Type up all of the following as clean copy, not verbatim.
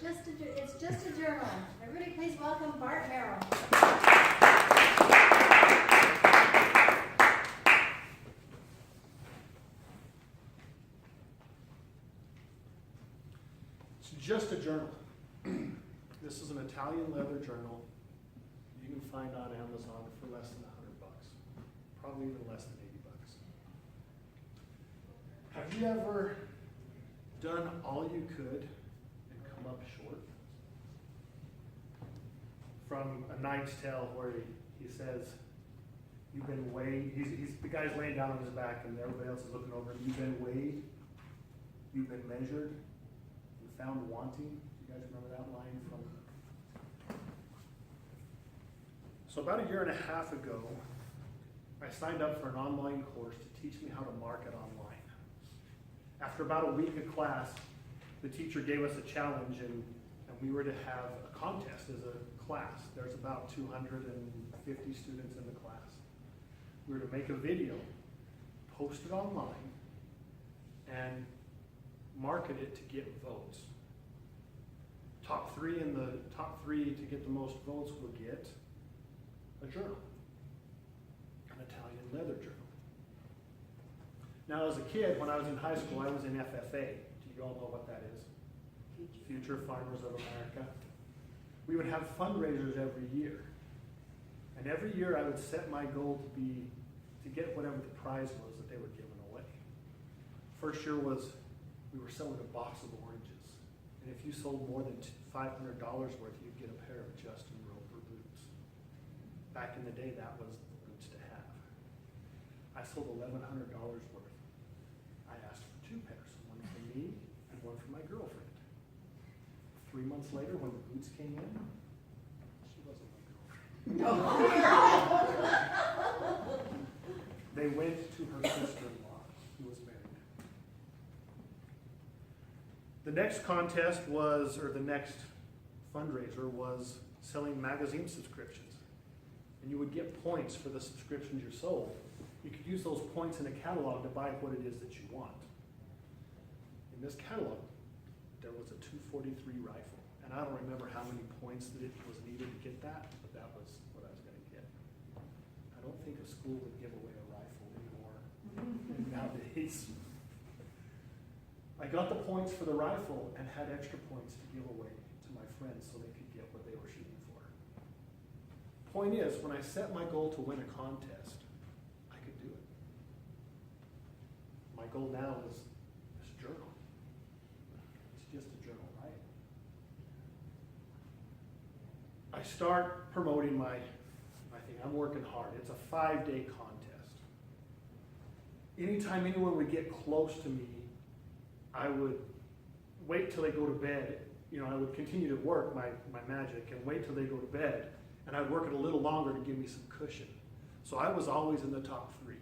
It's just a journal. Everybody please welcome Bart Merrell. It's just a journal. This is an Italian leather journal you can find on Amazon for less than $100. Probably even less than $80. Have you ever done all you could and come up short? From A Knight's Tale, where he says, you've been weighed, the guy's laying down on his back and everybody else is looking over him. You've been weighed, you've been measured, and found wanting. You guys remember that line from? So about 1.5 years ago, I signed up for an online course to teach me how to market online. After about a week of class, the teacher gave us a challenge and we were to have a contest as a class. There's about 250 students in the class. We were to make a video, post it online, and market it to get votes. Top three to get the most votes will get a journal, an Italian leather journal. Now, as a kid, when I was in high school, I was in FFA. Do you all know what that is? Future Farmers of America. We would have fundraisers every year. And every year I would set my goal to get whatever the prize was that they were giving away. First year was we were selling a box of oranges. And if you sold more than $500 worth, you'd get a pair of Justin Roper boots. Back in the day, that was the boots to have. I sold $1,100 worth. I asked for 2 pairs, one for me and one for my girlfriend. 3 months later, when the boots came in, she wasn't my girlfriend. They went to her sister-in-law, who was married. The next contest was, or the next fundraiser was selling magazine subscriptions. And you would get points for the subscriptions you sold. You could use those points in a catalog to buy what it is that you want. In this catalog, there was a .243 rifle. And I don't remember how many points that it was needed to get that, but that was what I was going to get. I don't think a school would give away a rifle anymore nowadays. I got the points for the rifle and had extra points to give away to my friends so they could get what they were shooting for. Point is, when I set my goal to win a contest, I could do it. My goal now is this journal. It's just a journal, right? I start promoting my thing. I'm working hard. It's a 5-day contest. Anytime anyone would get close to me, I would wait till they go to bed. I would continue to work my magic and wait till they go to bed. And I'd work it a little longer to give me some cushion. So I was always in the top 3.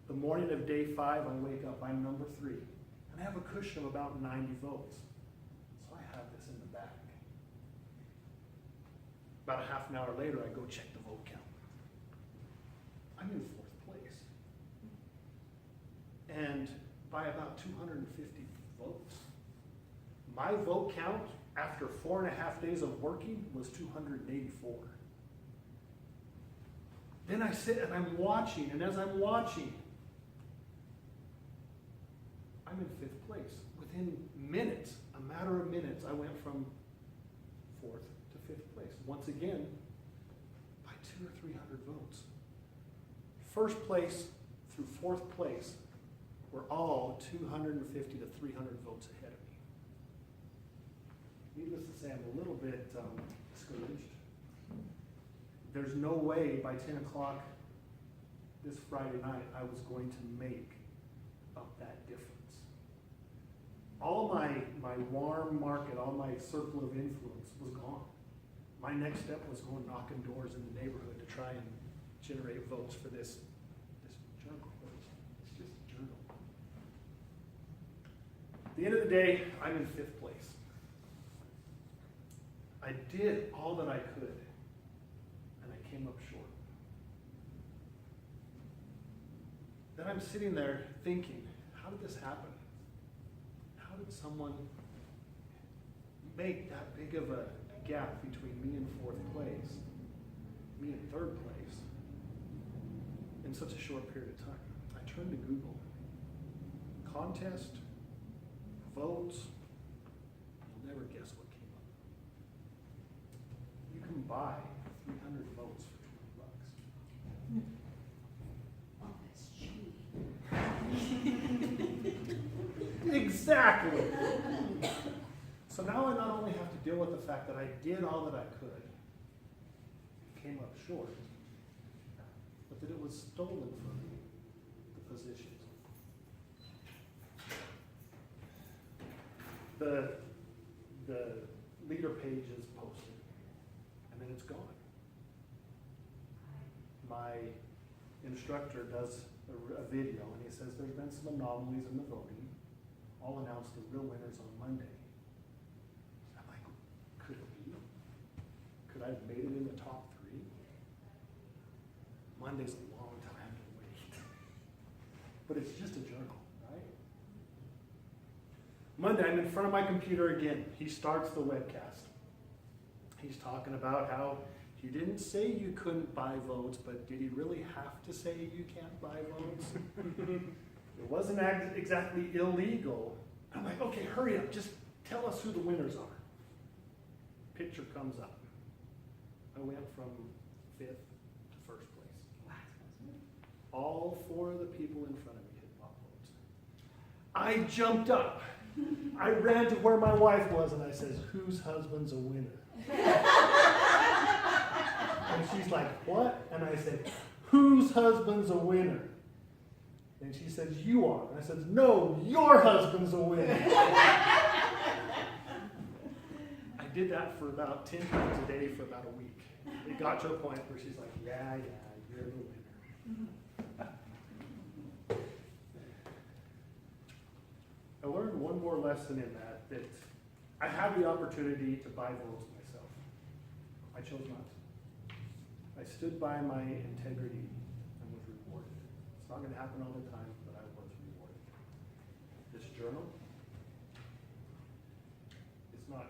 The morning of day 5, I wake up, I'm number 3. And I have a cushion of about 90 votes. So I have this in the bag. About a half an hour later, I go check the vote count. I'm in 4th place. And by about 250 votes. My vote count after 4.5 days of working was 284. Then I sit and I'm watching, and as I'm watching, I'm in 5th place. Within minutes, a matter of minutes, I went from 4th to 5th place. Once again, by 200 or 300 votes. 1st place through 4th place were all 250 to 300 votes ahead of me. Needless to say, I'm a little bit discouraged. There's no way by 10 o'clock this Friday night I was going to make up that difference. All my warm market, all my circle of influence was gone. My next step was going knocking doors in the neighborhood to try and generate votes for this journal. It's just a journal. At the end of the day, I'm in 5th place. I did all that I could, and I came up short. Then I'm sitting there thinking, how did this happen? How did someone, make that big of a gap between me in fourth place, me in third place, in such a short period of time. I turned to Google. Contest, votes, you'll never guess what came up. You can buy 300 votes for $20. Oh, that's cheap. Exactly. So now I not only have to deal with the fact that I did all that I could, came up short, but that it was stolen from me, the positions. The leader page is posted, and then it's gone. My instructor does a video, and he says there's been some anomalies in the voting. I'll announce the real winners on Monday. I'm like, could it be? Could I have made it in the top 3? Monday's a long time to wait. But it's just a journal, right? Monday, I'm in front of my computer again. He starts the webcast. He's talking about how he didn't say you couldn't buy votes, but did he really have to say you can't buy votes? It wasn't exactly illegal. I'm like, okay, hurry up. Just tell us who the winners are. Picture comes up. I went from 5th to 1st place. All 4 of the people in front of me had bought votes. I jumped up. I ran to where my wife was and I says, whose husband's a winner? And she's like, what? And I said, whose husband's a winner? And she says, you are. And I said, no, your husband's a winner. I did that for about 10 times a day for about a week. It got to a point where she's like, yeah, you're the winner. I learned one more lesson in that I had the opportunity to buy votes myself. I chose not to. I stood by my integrity and was rewarded. It's not going to happen all the time, but I was rewarded. This journal, it's not